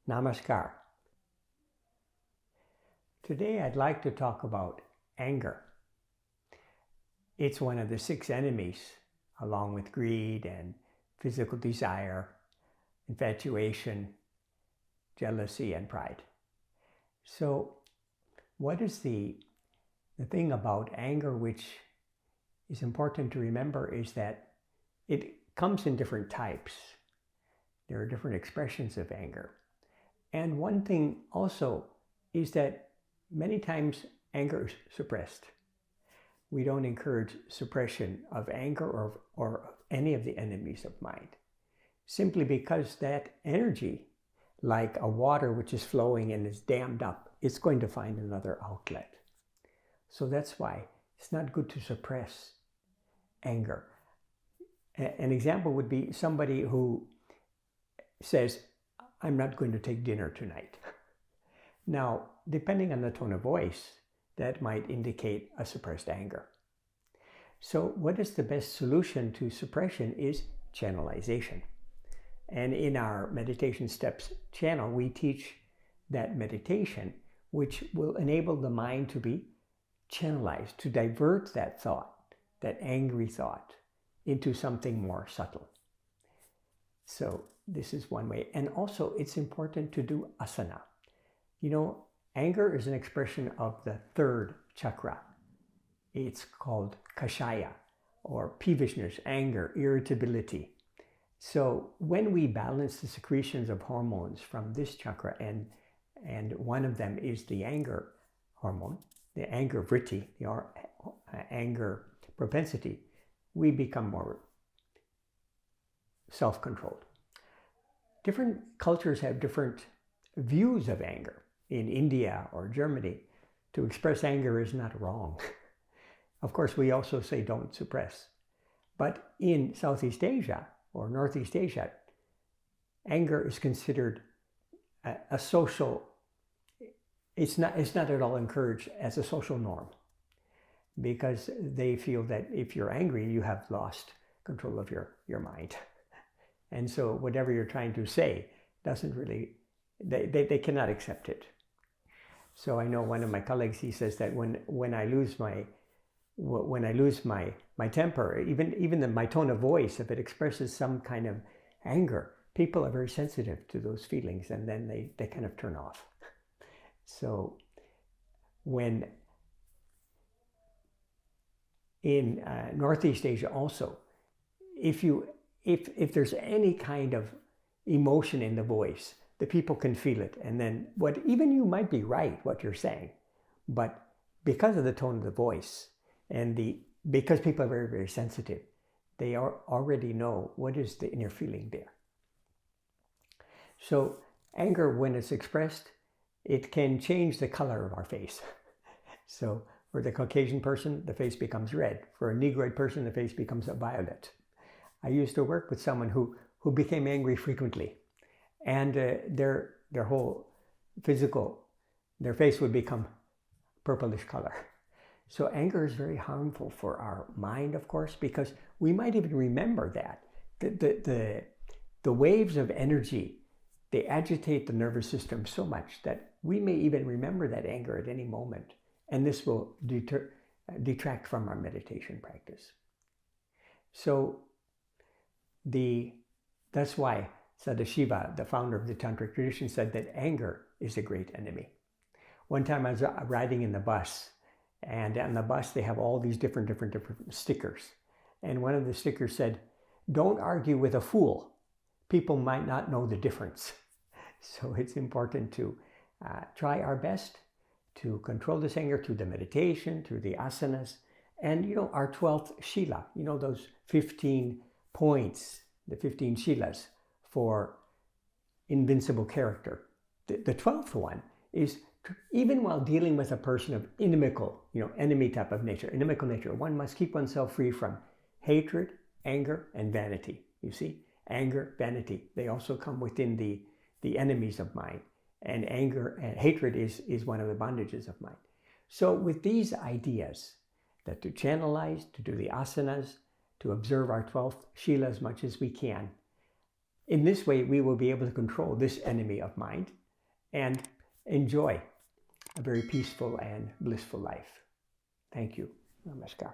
Namaskar. Today I'd like to talk about anger. It's one of the 6 enemies, along with greed and physical desire, infatuation, jealousy, and pride. So what is the thing about anger which is important to remember is that it comes in different types. There are different expressions of anger. And one thing also is that many times anger is suppressed. We don't encourage suppression of anger or of any of the enemies of mind, simply because that energy, like a water which is flowing and is dammed up, it's going to find another outlet. So that's why it's not good to suppress anger. An example would be somebody who says, I'm not going to take dinner tonight. Now, depending on the tone of voice, that might indicate a suppressed anger. So what is the best solution to suppression is channelization. And in our Meditation Steps channel, we teach that meditation, which will enable the mind to be channelized, to divert that thought, that angry thought, into something more subtle. So this is one way. And also it's important to do asana. You know, anger is an expression of the 3rd chakra. It's called kashaya, or peevishness, anger, irritability. So when we balance the secretions of hormones from this chakra, and one of them is the anger hormone, the anger vritti, the anger propensity, we become more self-controlled. Different cultures have different views of anger. In India or Germany, to express anger is not wrong. Of course, we also say don't suppress. But in Southeast Asia or Northeast Asia, anger is considered a social, it's not at all encouraged as a social norm, because they feel that if you're angry, you have lost control of your mind. And so whatever you're trying to say doesn't really, they cannot accept it. So I know one of my colleagues, he says that when I lose my temper, even my tone of voice, if it expresses some kind of anger, people are very sensitive to those feelings, and then they kind of turn off. So when in Northeast Asia also, if there's any kind of emotion in the voice, the people can feel it. And then even you might be right what you're saying, but because of the tone of the voice and because people are very, very sensitive, they already know what is the inner feeling there. So anger, when it's expressed, it can change the color of our face. So for the Caucasian person, the face becomes red. For a Negroid person, the face becomes violet. I used to work with someone who became angry frequently, and their whole their face would become purplish color. So anger is very harmful for our mind, of course, because we might even remember that. The waves of energy, they agitate the nervous system so much that we may even remember that anger at any moment, and this will detract from our meditation practice. So that's why Sadashiva, the founder of the Tantric tradition, said that anger is a great enemy. One time I was riding in the bus, and on the bus they have all these different stickers. And one of the stickers said, "Don't argue with a fool. People might not know the difference." So it's important to try our best to control this anger through the meditation, through the asanas, and our 12th shila, those 15 points, the 15 shilas for invincible character. The 12th one is even while dealing with a person of inimical, enemy type of nature, inimical nature, one must keep oneself free from hatred, anger, and vanity. You see, anger, vanity, they also come within the enemies of mind. And anger and hatred is one of the bondages of mind. So with these ideas, that to channelize, to do the asanas, to observe our 12th shila as much as we can, In this way, we will be able to control this enemy of mind and enjoy a very peaceful and blissful life. Thank you. Namaskar.